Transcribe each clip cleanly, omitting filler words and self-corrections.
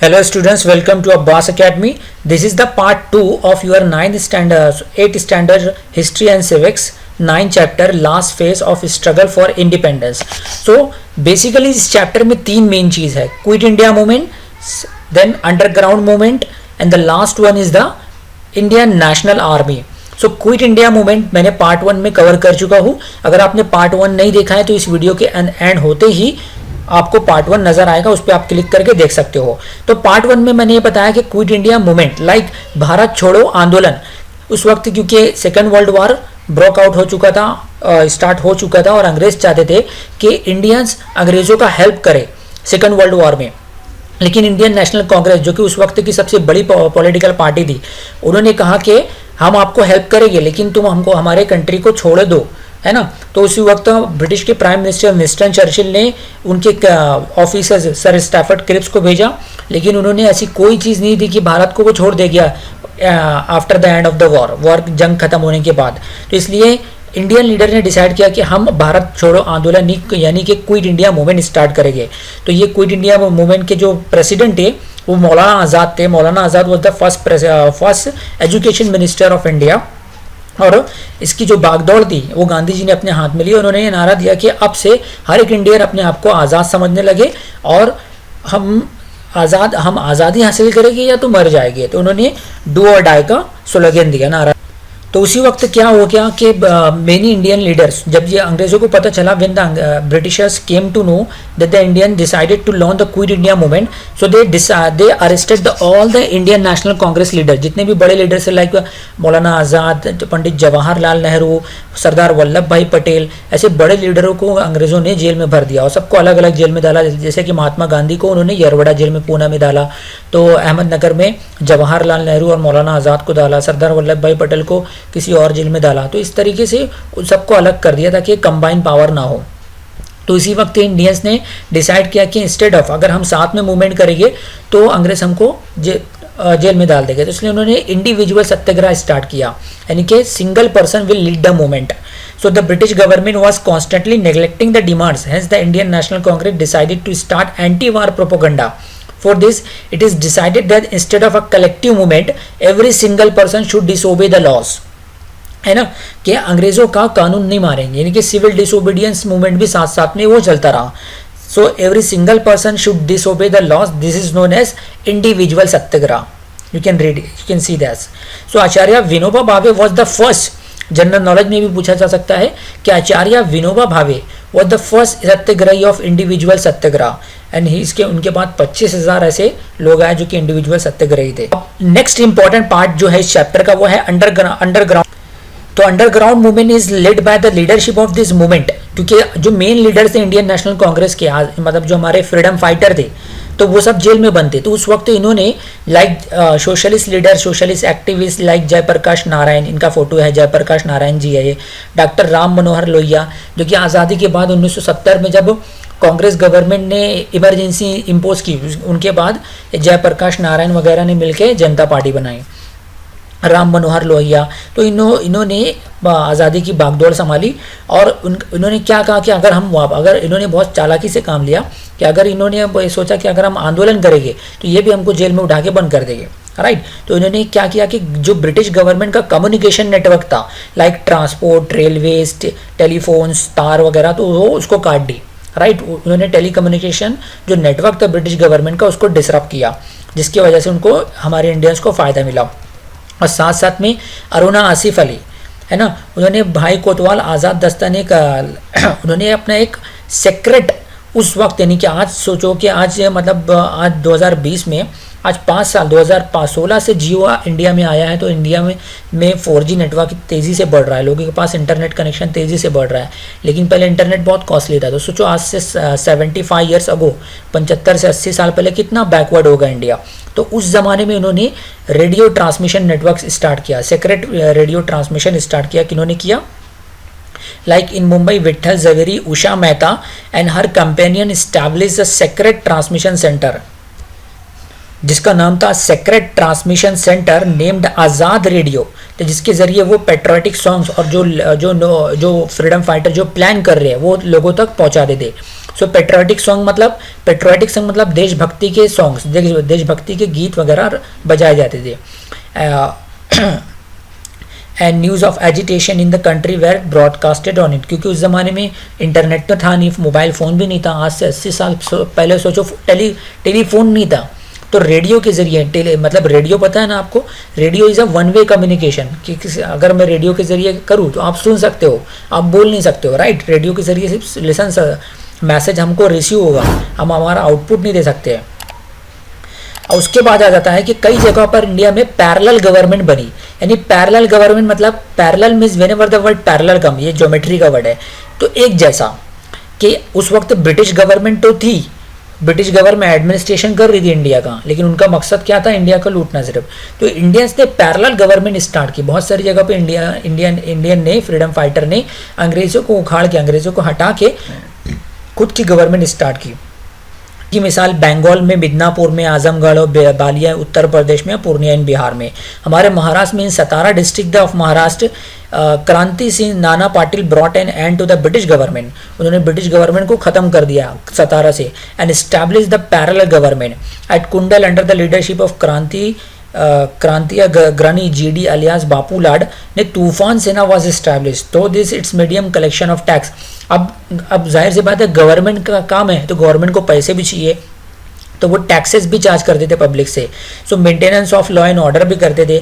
Hello students, welcome to Abbas Academy. This is the part 2 of your 9th standard, 8th standard history and civics, 9th chapter, last phase of struggle for independence. So basically इस chapter में तीन main चीज़ है, Quit India movement, then underground movement and the last one is the Indian National Army. So quit India movement मैंने part 1 में cover कर चुका हूँ. अगर आपने पार्ट 1 नहीं देखा है तो इस वीडियो के एंड होते ही आपको पार्ट 1 नजर आएगा, उस पर आप क्लिक करके देख सकते हो. तो पार्ट 1 में मैंने ये बताया कि quit India movement like Bharat छोड़ो आंदोलन उस वक्त क्योंकि second world war broke out हो चुका था, स्टार्ट हो चुका था और अंग्रेज चाहते थे कि इंडियंस अंग्रेजों का हेल्प करे सेकेंड वर्ल्ड वॉर में. लेकिन इंडियन नेशनल कांग्रेस जो कि उस वक्त की सबसे बड़ी पॉलिटिकल पार्टी थी, उन्होंने कहा कि हम आपको हेल्प करेंगे लेकिन तुम हमको हमारे कंट्री को छोड़ दो, है ना. तो उसी वक्त ब्रिटिश के प्राइम मिनिस्टर विंस्टन चर्चिल ने उनके ऑफिसर्स सर स्टैफर्ड क्रिप्स को भेजा, लेकिन उन्होंने ऐसी कोई चीज़ नहीं दी कि भारत को वो छोड़ दे गया after the end of the war जंग खत्म होने के बाद. तो इसलिए इंडियन लीडर ने डिसाइड किया कि हम भारत छोड़ो आंदोलन यानी कि क्विट इंडिया मूवमेंट स्टार्ट करेंगे. तो ये क्विट इंडिया मूवमेंट के जो प्रेसिडेंट थे वो मौलाना आज़ाद थे. Maulana Azad was the first education minister of India. और इसकी जो बागदौड़ थी वो गांधी जी ने अपने हाथ में ली. उन्होंने ये नारा दिया कि अब से हर एक इंडियन अपने आप को आज़ाद समझने लगे और हम आज़ादी हासिल करेंगे या तो मर जाएंगे. तो उन्होंने डू और डाई का स्लोगन दिया, नारा. तो उसी वक्त क्या हो गया कि मेनी इंडियन लीडर्स, जब ये अंग्रेजों को पता चला when the Britishers came to know that the Indian decided to launch the quit India movement, so they arrested all the Indian national Congress leader. जितने भी बड़े लीडर्स है लाइक मौलाना आज़ाद, पंडित जवाहरलाल नेहरू, सरदार वल्लभ भाई पटेल, ऐसे बड़े लीडरों को अंग्रेजों ने जेल में भर दिया और सबको अलग अलग जेल में डाला. जैसे कि महात्मा गांधी को उन्होंने यरवड़ा जेल में पूना में डाला, तो अहमदनगर में जवाहरलाल नेहरू और मौलाना आज़ाद को डाला, सरदार वल्लभ भाई पटेल को किसी और जेल में डाला. तो इस तरीके से सबको अलग कर दिया ताकि कंबाइन पावर ना हो. तो इसी वक्त इंडियंस ने डिसाइड किया कि इंस्टेड ऑफ अगर हम साथ में मूवमेंट करेंगे तो अंग्रेज हमको जेल में डाल देंगे. तो इसलिए उन्होंने इंडिविजुअल सत्याग्रह स्टार्ट किया, यानी कि single person will lead the movement. So the British government was constantly neglecting the demands. Hence the Indian National Congress decided to start anti-war propaganda. For this, it is decided that instead of a collective movement, every single person should disobey the laws. है ना, कि अंग्रेजों का कानून नहीं मारेंगे, यानी कि सिविल डिसोबीडियंस मूवमेंट भी साथ साथ में वो चलता रहा. So every single person should disobey the laws. This is known as individual satyagraha. You can read, you can see that. So Acharya Vinoba Bhave was the first, general knowledge में भी पूछा जा सकता है कि Acharya Vinoba Bhave was the first satyagrahi of individual satyagraha and इसके उनके बाद 25,000 ऐसे लोग आए जो कि इंडिविजुअल सत्याग्रही थे. नेक्स्ट इंपॉर्टेंट पार्ट जो है इस चैप्टर का वो है अंडरग्राउंड. तो underground movement is led by the leadership of this movement, क्योंकि जो मेन लीडर्स थे इंडियन नेशनल कांग्रेस के, मतलब जो हमारे फ्रीडम फाइटर थे, तो वो सब जेल में बंद थे. तो उस वक्त इन्होंने like socialist leader, socialist activist like Jayaprakash Narayan, इनका फोटो है, जयप्रकाश नारायण जी है ये, डॉक्टर राम मनोहर लोहिया, जो कि आज़ादी के बाद 1970 में जब कांग्रेस गवर्नमेंट ने इमरजेंसी इम्पोज की, उनके बाद जयप्रकाश नारायण वगैरह ने मिलकर जनता पार्टी बनाई, राम मनोहर लोहिया. तो इन्होंने आज़ादी की बागडोर संभाली और इन्होंने क्या कहा कि अगर इन्होंने बहुत चालाकी से काम लिया कि अगर इन्होंने सोचा कि अगर हम आंदोलन करेंगे तो ये भी हमको जेल में उठा के बंद कर देंगे, राइट. तो इन्होंने क्या किया कि जो ब्रिटिश गवर्नमेंट का कम्युनिकेशन नेटवर्क था लाइक ट्रांसपोर्ट, रेलवेज, टेलीफोन्स, तार वगैरह, तो वो उसको काट दी, राइट. उन्होंने टेलीकम्युनिकेशन जो नेटवर्क था ब्रिटिश गवर्नमेंट का उसको डिसरप्ट किया, जिसकी वजह से उनको, हमारे इंडियंस को फ़ायदा मिला. और साथ साथ में अरुणा आसिफ अली, है ना, उन्होंने भाई कोतवाल आज़ाद दस्ताने का उन्होंने अपना एक सेक्रेट उस वक्त, यानी कि आज सोचो कि आज मतलब आज 2020 में आज 5 साल 2016 से जियो इंडिया में आया है. तो इंडिया में 4G नेटवर्क तेज़ी से बढ़ रहा है, लोगों के पास इंटरनेट कनेक्शन तेज़ी से बढ़ रहा है. लेकिन पहले इंटरनेट बहुत कॉस्टली था. तो सोचो आज से 75 ईयर्स अगो, 75 से 80 साल पहले कितना बैकवर्ड होगा इंडिया. तो उस ज़माने में उन्होंने रेडियो ट्रांसमिशन नेटवर्क स्टार्ट किया, सेक्रेट रेडियो ट्रांसमिशन स्टार्ट किया. किन्होंने किया? Like in Mumbai Vitthal Javeri, Usha Mehta and her companion establish a secret transmission centre. जिसका नाम था secret transmission centre named Azad radio, तो जिसके ज़रिए वो पेट्रियाटिक सॉन्ग्स और जो फ्रीडम फाइटर जो प्लान कर रहे हैं वो लोगों तक पहुंचा देते। सो पेट्रियाटिक सॉन्ग मतलब देशभक्ति के सॉन्ग्स, देशभक्ति के गीत वगैरह बजाए जाते थे। And news of agitation in the country were broadcasted on it, क्योंकि उस ज़माने में इंटरनेट तो था नहीं, मोबाइल फ़ोन भी नहीं था, आज से 80 साल पहले सोचो टेलीफोन नहीं था, तो रेडियो के ज़रिए मतलब रेडियो पता है ना आपको, radio is a one way communication, कि अगर मैं रेडियो के ज़रिए करूँ तो आप सुन सकते हो, आप बोल नहीं सकते हो, राइट। रेडियो के ज़रिए सिर्फ लिसन मैसेज हमको रिसीव होगा, हम हमारा आउटपुट नहीं दे सकते हैं। और उसके बाद आ जाता है कि कई जगह पर इंडिया में पैरेलल गवर्नमेंट बनी, यानी पैरेलल गवर्नमेंट मतलब parallel means whenever the word parallel come, ये ज्योमेट्री का वर्ड है, तो एक जैसा, कि उस वक्त ब्रिटिश गवर्नमेंट तो थी, ब्रिटिश गवर्नमेंट एडमिनिस्ट्रेशन कर रही थी इंडिया का, लेकिन उनका मकसद क्या था, इंडिया को लूटना सिर्फ। तो इंडियंस ने पैरेलल गवर्नमेंट स्टार्ट की, बहुत सारी जगह पे इंडियन ने, फ्रीडम फाइटर ने अंग्रेज़ों को उखाड़ के, अंग्रेज़ों को हटा के खुद की गवर्नमेंट स्टार्ट की मिसाल बंगाल में मिदनापुर में, आजमगढ़ और बालिया उत्तर प्रदेश में, पूर्णिया इन बिहार में। हमारे महाराष्ट्र में in Satara district of Maharashtra Kranti Singh Nana Patil brought an end to the British government, उन्होंने ब्रिटिश गवर्नमेंट को खत्म कर दिया सतारा से, and establish the parallel government at Kundal under the leadership of Krantiagrani GD alias Bapu Lad ने तूफान सेना वाज एस्टैब्लिश, तो this it's medium collection of tax. अब जाहिर सी बात है, गवर्नमेंट का काम है तो गवर्नमेंट को पैसे भी चाहिए, तो वो टैक्सेस भी चार्ज करते थे पब्लिक से। So maintenance of law and order भी करते थे,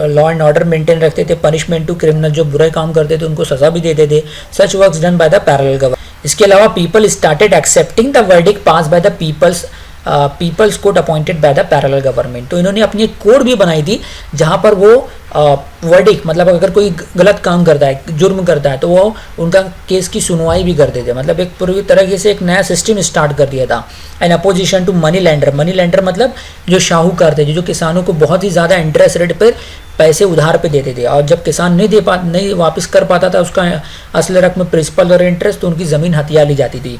लॉ एंड ऑर्डर मेंटेन रखते थे, पनिशमेंट टू क्रिमिनल, जो बुरे काम करते थे उनको सजा भी देते थे। Such works done by the parallel government. इसके अलावा people started accepting the verdict pass by the people's court appointed by the parallel government, तो इन्होंने अपनी एक कोड भी बनाई थी जहां पर वो वर्डिक्ट मतलब अगर कोई गलत काम करता है, जुर्म करता है, तो वो उनका केस की सुनवाई भी करते थे, मतलब एक पूरी तरीके से एक नया सिस्टम स्टार्ट कर दिया था। And opposition to money lender मतलब जो शाहूकार थे, जो किसानों को बहुत ही ज़्यादा इंटरेस्ट रेट पर पैसे उधार पे देते थे, और जब किसान नहीं वापस कर पाता था उसका असल रकम प्रिंसिपल और इंटरेस्ट, तो उनकी ज़मीन हथिया ली जाती थी।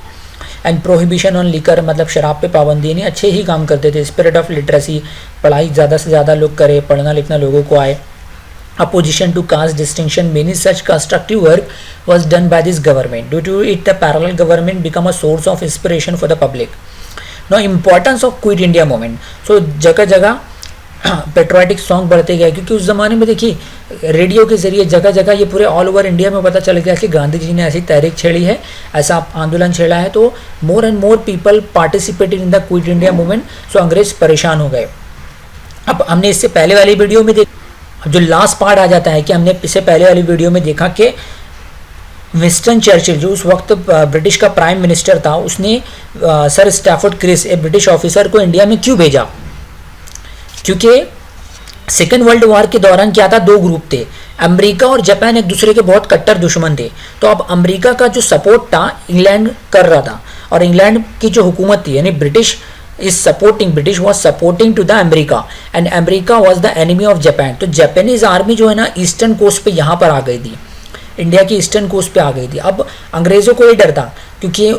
एंड प्रोहिबिशन ऑन लिकर मतलब शराब पे पाबंदी, नहीं अच्छे ही काम करते थे। स्पिरिट ऑफ लिटरेसी, पढ़ाई ज़्यादा से ज़्यादा लोग करें, पढ़ना लिखना लोगों को आए। Opposition to caste distinction, many such constructive work was done by this government. Due to it, the parallel government become a source of inspiration for the public. Now, importance of quit India movement, so जगह जगह patriotic song बढ़ते गए, क्योंकि उस ज़माने में देखिए radio के ज़रिए जगह जगह ये पूरे ऑल ओवर इंडिया में पता चल गया कि गांधी जी ने ऐसी तहरीक छेड़ी है, ऐसा आंदोलन छेड़ा है, तो more and more people participated in the quit India movement. So अंग्रेज परेशान हो गए। अब हमने इससे पहले वाली वीडियो में देखा, जो लास्ट पार्ट आ जाता है कि हमने इससे पहले वाली वीडियो में देखा कि विंस्टन चर्चिल जो उस वक्त ब्रिटिश का प्राइम मिनिस्टर था, उसने सर स्टैफोर्ड क्रिस, एक ब्रिटिश ऑफिसर को इंडिया में क्यों भेजा, क्योंकि सेकेंड वर्ल्ड वॉर के दौरान क्या था, दो ग्रुप थे, अमेरिका और जापान एक दूसरे के बहुत कट्टर दुश्मन थे। तो अब अमेरिका का जो सपोर्ट था इंग्लैंड कर रहा था, और इंग्लैंड की जो हुकूमत थी यानी British was supporting to the America, and America was the enemy of Japan. तो जापानीज आर्मी जो है ना ईस्टर्न कोस्ट पे यहाँ पर आ गई थी, इंडिया की ईस्टर्न कोस्ट पे आ गई थी। अब अंग्रेज़ों को ये डर था, क्योंकि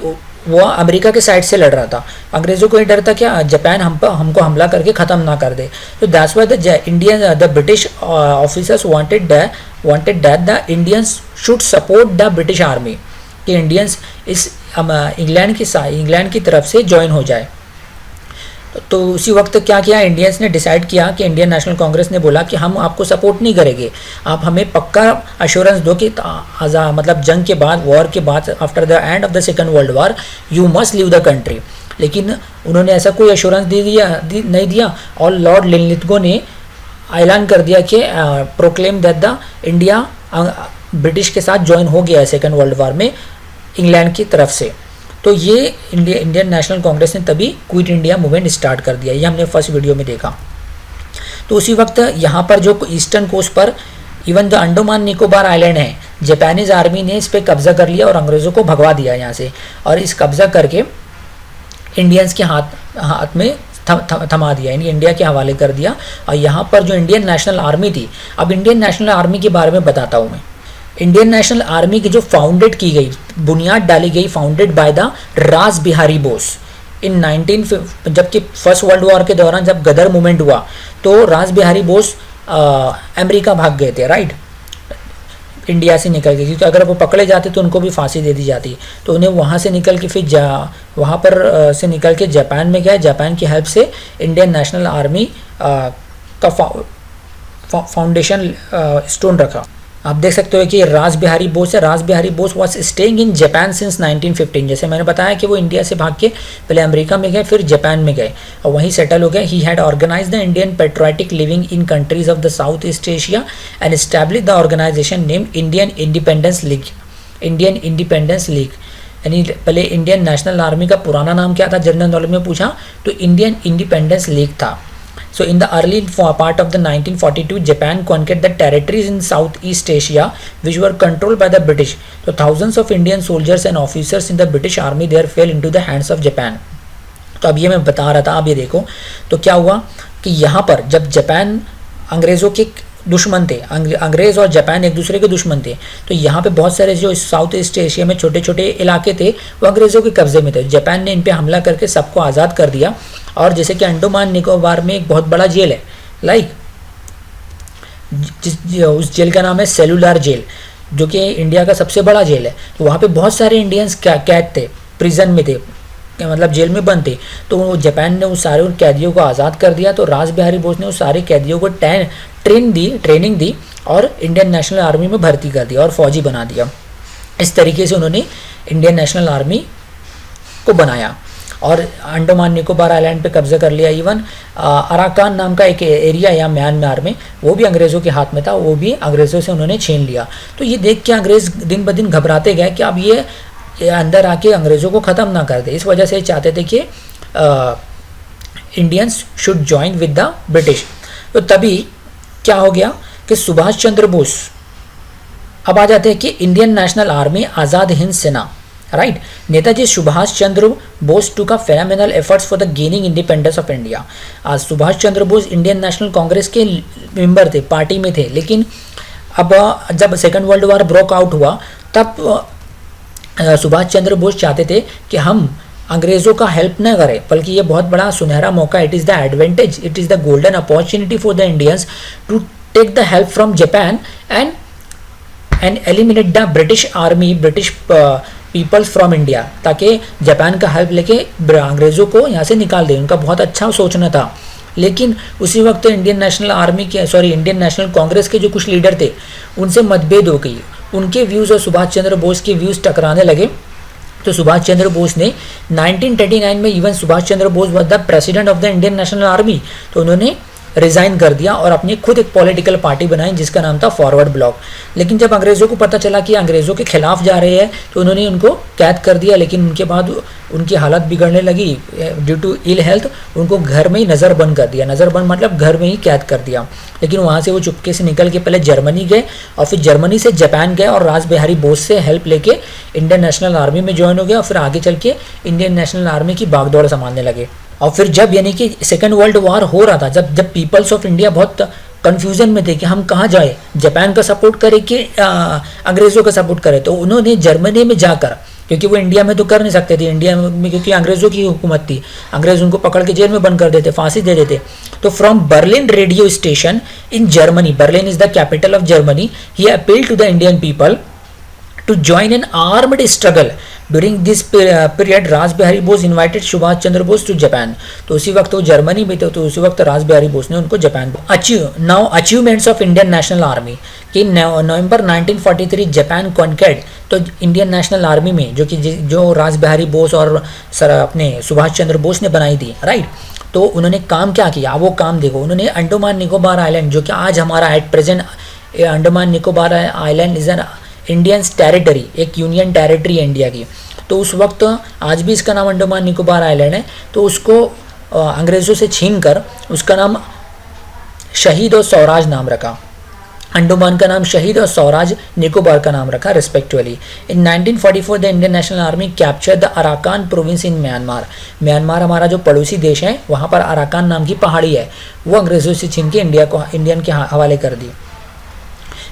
वो अमेरिका के साइड से लड़ रहा था, अंग्रेज़ों को ये डर था कि जापान हमको हमला करके ख़त्म ना कर दे। तो that's why the British officers wanted that the Indians should support the British army, कि इंडियंस इस इंग्लैंड की तरफ से ज्वाइन हो जाए। तो उसी वक्त क्या किया, इंडियंस ने डिसाइड किया कि इंडियन नेशनल कांग्रेस ने बोला कि हम आपको सपोर्ट नहीं करेंगे, आप हमें पक्का अश्योरेंस दो कि मतलब जंग के बाद, वॉर के बाद, after the end of the second world war you must leave the country. लेकिन उन्होंने ऐसा कोई अश्योरेंस नहीं दिया, और लॉर्ड लिनलिथगो ने ऐलान कर दिया कि proclaim that the India British के साथ ज्वाइन हो गया है सेकेंड वर्ल्ड वॉर में इंग्लैंड की तरफ से। तो ये इंडियन नेशनल कांग्रेस ने तभी क्विट इंडिया मूवमेंट स्टार्ट कर दिया, ये हमने फर्स्ट वीडियो में देखा। तो उसी वक्त यहाँ पर जो ईस्टर्न कोस्ट पर इवन जो अंडमान निकोबार आइलैंड है, जापानीज आर्मी ने इस पर कब्जा कर लिया और अंग्रेज़ों को भगवा दिया यहाँ से, और इस कब्जा करके इंडियंस के हाथ में थमा दिया, यानी इंडिया के हवाले कर दिया। और यहाँ पर जो इंडियन नेशनल आर्मी थी, अब इंडियन नेशनल आर्मी के बारे में बताता हूँ मैं। इंडियन नेशनल आर्मी की जो फाउंडेड की गई, बुनियाद डाली गई, फाउंडेड बाय द रास बिहारी बोस इन 19 जबकि फर्स्ट वर्ल्ड वॉर के दौरान जब गदर मूवमेंट हुआ तो रास बिहारी बोस अमेरिका भाग गए थे, राइट, इंडिया से निकल के, क्योंकि अगर वो पकड़े जाते तो उनको भी फांसी दे दी जाती। तो उन्हें वहाँ से निकल के फिर वहाँ पर से निकल के जापान में गए। जापान की हेल्प से इंडियन नेशनल आर्मी का फाउंडेशन स्टोन रखा। आप देख सकते हो कि रास बिहारी बोस है। रास Bihari Bose was staying in Japan since 1915। जैसे मैंने बताया कि वो इंडिया से भाग के पहले अमेरिका में गए, फिर जापान में गए और वहीं सेटल हो गए। He had organise the Indian patriotic living in countries of the South East Asia and establish the organisation name Indian Independence League. Indian Independence League यानी पहले इंडियन नेशनल आर्मी का पुराना नाम क्या था, जनरल नॉलेज में पूछा तो इंडियन इंडिपेंडेंस लीग था। So in the early part of the 1942, Japan conquered the territories in Southeast Asia which were controlled by the British. So thousands of Indian soldiers and officers in the British army there fell into the hands of Japan. तो अब ये मैं बता रहा था, अब ये देखो तो क्या हुआ कि यहाँ पर जब जापान अंग्रेज़ों के दुश्मन थे, अंग्रेज़ और जापान एक दूसरे के दुश्मन थे, तो यहाँ पे बहुत सारे जो साउथ ईस्ट एशिया में छोटे छोटे इलाके थे वो अंग्रेज़ों के कब्जे में थे। जापान ने इन पे हमला करके सबको आज़ाद कर दिया। और जैसे कि अंडमान निकोबार में एक बहुत बड़ा जेल है, लाइक उस जेल का नाम है सेलुलर जेल, जो कि इंडिया का सबसे बड़ा जेल है। तो वहाँ पे बहुत सारे इंडियंस कैद थे, प्रिजन में थे, मतलब जेल में बंद थे। तो जापान ने उस सारे कैदियों को आज़ाद कर दिया। तो रास बिहारी बोस ने उस सारे कैदियों को ट्रेनिंग दी और इंडियन नेशनल आर्मी में भर्ती कर दिया और फौजी बना दिया। इस तरीके से उन्होंने इंडियन नेशनल आर्मी को बनाया और अंडमान निकोबार आइलैंड पे कब्जा कर लिया। इवन अराकान नाम का एक एरिया या म्यांमार में वो भी अंग्रेज़ों के हाथ में था, वो भी अंग्रेज़ों से उन्होंने छीन लिया। तो ये देख के अंग्रेज़ दिन ब दिन घबराते गए कि अब ये अंदर आके अंग्रेज़ों को ख़त्म ना कर दे। इस वजह से चाहते थे कि Indians should join with the British. तो तभी क्या हो गया कि सुभाष चंद्र बोस, अब आ जाते हैं कि Indian National Army Azad Hind Sena, right. Netaji Subhash Chandra Bose too का phenomenal efforts for the gaining independence of India. आज Subhash Chandra Bose Indian national Congress के मेंबर थे, पार्टी में थे, लेकिन अब जब second world war broke out हुआ तब सुभाष चंद्र बोस चाहते थे कि हम अंग्रेज़ों का हेल्प न करें, बल्कि ये बहुत बड़ा सुनहरा मौका, it is the advantage, it is the golden opportunity for the Indians to take the help from Japan and eliminate the British army, British peoples from India, ताकि जापान का हेल्प लेके अंग्रेज़ों को यहाँ से निकाल दें। उनका बहुत अच्छा सोचना था। लेकिन उसी वक्त इंडियन नेशनल कांग्रेस के जो कुछ लीडर थे उनसे मतभेद हो गई, उनके व्यूज़ और सुभाष चंद्र बोस के व्यूज़ टकराने लगे। तो सुभाष चंद्र बोस ने 1939 में, even Subhash Chandra Bose was the president of the Indian National army, तो उन्होंने रिज़ाइन कर दिया और अपनी खुद एक पॉलिटिकल पार्टी बनाई जिसका नाम था फॉरवर्ड ब्लॉक। लेकिन जब अंग्रेज़ों को पता चला कि अंग्रेज़ों के खिलाफ जा रहे हैं तो उन्होंने उनको कैद कर दिया। लेकिन उनके बाद उनकी हालत बिगड़ने लगी ड्यू टू इल हेल्थ, उनको घर में ही नज़रबंद कर दिया। नज़रबंद मतलब घर में ही कैद कर दिया। लेकिन वहाँ से वो चुपके से निकल के पहले जर्मनी गए और फिर जर्मनी से जापान गए और रास बिहारी बोस से हेल्प लेके इंडियन नेशनल आर्मी में ज्वाइन हो गया और फिर आगे चल के इंडियन नेशनल आर्मी की बागडोर संभालने लगे। और फिर जब यानी कि सेकेंड वर्ल्ड वॉर हो रहा था, जब पीपल्स ऑफ इंडिया बहुत कन्फ्यूजन में थे कि हम कहाँ जाए, जापान का सपोर्ट करें कि अंग्रेज़ों का सपोर्ट करें, तो उन्होंने जर्मनी में जाकर, क्योंकि वो इंडिया में तो कर नहीं सकते थे, इंडिया में क्योंकि अंग्रेज़ों की हुकूमत थी, अंग्रेज़ उनको पकड़ के जेल में बंद कर देते, फांसी दे देते। तो from Berlin radio station in Germany, Berlin is the capital of Germany, he appeal to the Indian people to join an armed struggle during this period. Ras Bihari Bose invited Subhash Chandra Bose to Japan. तो उसी वक्त वो जर्मनी में थे, तो उसी वक्त रास बिहारी बोस ने उनको Japan now achievements of Indian National army कि नवंबर 1943 जापान कॉन्क्वेड। तो इंडियन नेशनल आर्मी में जो रास बिहारी बोस और अपने सुभाष चंद्र बोस ने बनाई थी, राइट। तो उन्होंने काम क्या किया, वो काम देखो। उन्होंने अंडमान निकोबार आइलैंड, जो कि आज हमारा at present Andaman Nicobar island is an Indians territory, एक यूनियन टेरिटरी है इंडिया की। तो उस वक्त, आज भी इसका नाम अंडमान निकोबार आइलैंड है, तो उसको अंग्रेज़ों से छीन कर उसका नाम शहीद और स्वराज नाम रखा। अंडमान का नाम शहीद और स्वराज निकोबार का नाम रखा respectively. In 1944 the Indian National army capture the Arakan province in Myanmar. Myanmar हमारा जो पड़ोसी देश है, वहाँ पर अराकान नाम की पहाड़ी है, वो अंग्रेज़ों से छीन के इंडियन के हवाले कर दी।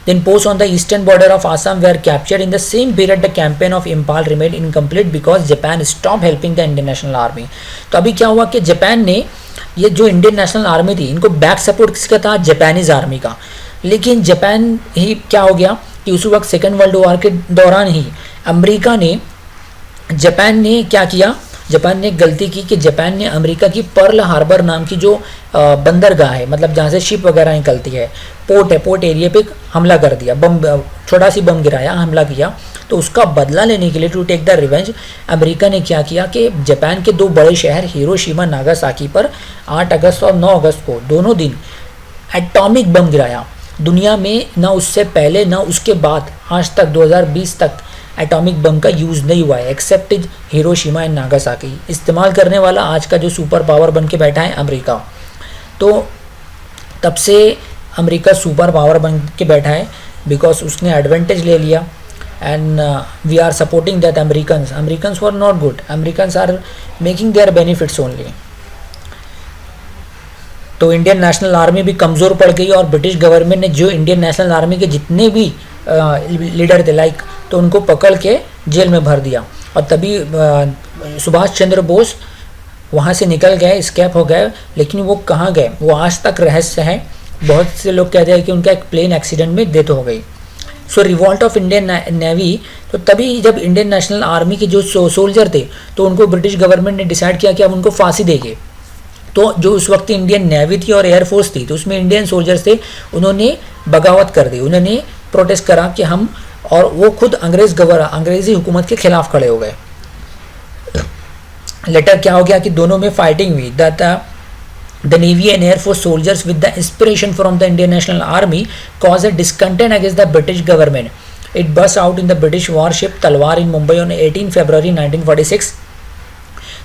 Then posts on the eastern border of Assam were captured. In the same period, the campaign of Impal remained incomplete because Japan stopped helping the Indian National Army. तो अभी क्या हुआ कि जापान ने ये जो इंडियन नेशनल आर्मी थी इनको बैक सपोर्ट किसका था, जापानीज आर्मी का। लेकिन जापान ही क्या हो गया कि उस वक्त सेकेंड वर्ल्ड वॉर के दौरान ही अमेरिका ने जापान ने क्या किया, जापान ने गलती की कि जापान ने अमेरिका की पर्ल हार्बर नाम की जो बंदरगाह है, मतलब जहाँ से शिप वगैरह निकलती है, पोर्ट है, पोर्ट एरिया पे हमला कर दिया, बम छोटा सी बम गिराया, हमला किया। तो उसका बदला लेने के लिए to take the revenge America ने क्या किया कि जापान के दो बड़े शहर हिरोशिमा नागासाकी पर 8 अगस्त और 9 अगस्त को दोनों दिन एटॉमिक बम गिराया। दुनिया में ना उससे पहले ना उसके बाद आज तक 2020 तक एटॉमिक बम का यूज़ नहीं हुआ है एक्सेप्ट हिरोशिमा एंड नागासाकी। इस्तेमाल करने वाला आज का जो सुपर पावर बन के बैठा है अमेरिका। तो तब से अमेरिका सुपर पावर बन के बैठा है बिकॉज उसने एडवांटेज ले लिया and we are supporting that Americans were not good, Americans are making their benefits only. तो इंडियन नेशनल आर्मी भी कमज़ोर पड़ गई और ब्रिटिश गवर्नमेंट ने जो इंडियन नेशनल आर्मी के जितने भी लीडर थे लाइक तो उनको पकड़ के जेल में भर दिया। और तभी सुभाष चंद्र बोस वहाँ से निकल गए, स्केप हो गए, लेकिन वो कहाँ गए वो आज तक रहस्य है। बहुत से लोग कहते हैं कि उनका एक प्लेन एक्सीडेंट में डेथ हो गई। सो रिवॉल्ट ऑफ इंडियन नेवी, तो तभी जब इंडियन नेशनल आर्मी के जो सोल्जर थे तो उनको ब्रिटिश गवर्नमेंट ने डिसाइड किया कि अब उनको फांसी देंगे। तो जो उस वक्त इंडियन नेवी थी और एयरफोर्स थी तो उसमें इंडियन सोल्जर्स थे, उन्होंने बगावत कर दी, उन्होंने प्रोटेस्ट करा कि हम, और वो खुद अंग्रेजी हुकूमत के खिलाफ खड़े हो गए। लेटर क्या हो गया कि दोनों में फाइटिंग हुई। The Navy and Air Force soldiers with the inspiration from the Indian National Army caused a discontent against the British government. It burst out in the British warship Talwar in Mumbai on 18 February 1946.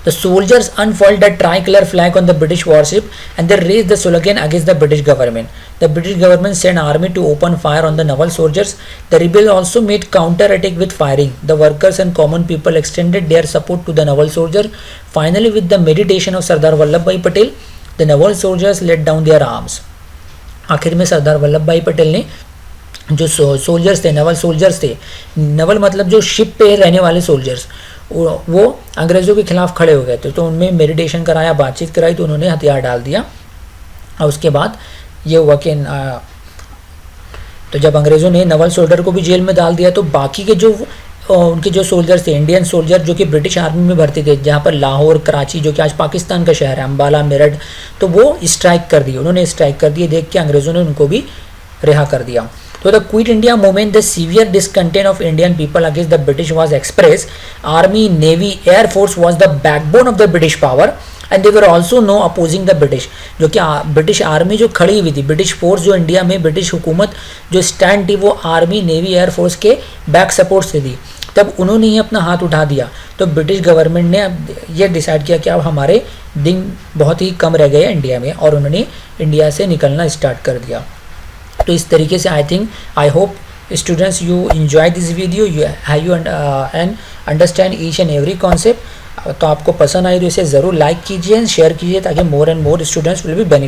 The soldiers unfurled the tricolor flag on the British warship and they raised the slogan against the British government. The British government sent army to open fire on the naval soldiers. The rebels also made counter-attack with firing. The workers and common people extended their support to the naval soldiers. Finally, with the mediation of Sardar Vallabhbhai Patel, the naval soldiers let down their arms. आखिर में सरदार वल्लभ भाई पटेल ने जो soldiers थे, Naval soldiers थे, नवल मतलब जो ship पे रहने वाले सोल्जर्स, वो अंग्रेज़ों के खिलाफ खड़े हो गए थे। तो उनमें मेडिटेशन कराया, बातचीत कराई, तो उन्होंने हथियार डाल दिया। और उसके बाद ये हुआ कि तो जब अंग्रेज़ों ने नवल सोल्जर को भी जेल में डाल दिया तो बाकी के जो उनके जो सोल्जर्स थे, इंडियन सोल्जर जो कि ब्रिटिश आर्मी में भर्ती थे, जहाँ पर लाहौर, कराची जो कि आज पाकिस्तान का शहर है, अम्बाला, मेरठ, तो वो स्ट्राइक कर दिए, उन्होंने स्ट्राइक कर दिए। देख के अंग्रेज़ों ने उनको भी रिहा कर दिया। तो the quit India movement, the severe discontent of Indian people against the British was express. Army, navy, air force was the backbone of the British power and they were also no opposing the British. जो कि British army जो खड़ी हुई थी, British force जो India में, British हुकूमत जो स्टैंड थी वो आर्मी, नेवी, एयर फोर्स के बैक सपोर्ट से थी। तब उन्होंने ही अपना हाथ उठा दिया। तो ब्रिटिश गवर्नमेंट ने अब ये डिसाइड किया कि अब हमारे दिन बहुत ही कम रह गए हैं इंडिया में, और उन्होंने इंडिया से निकलना स्टार्ट कर दिया। तो इस तरीके से I hope students you enjoy this video, you and understand each and every concept. तो आपको पसंद आई तो इसे ज़रूर लाइक कीजिए एंड शेयर कीजिए ताकि मोर and more students will be benefit.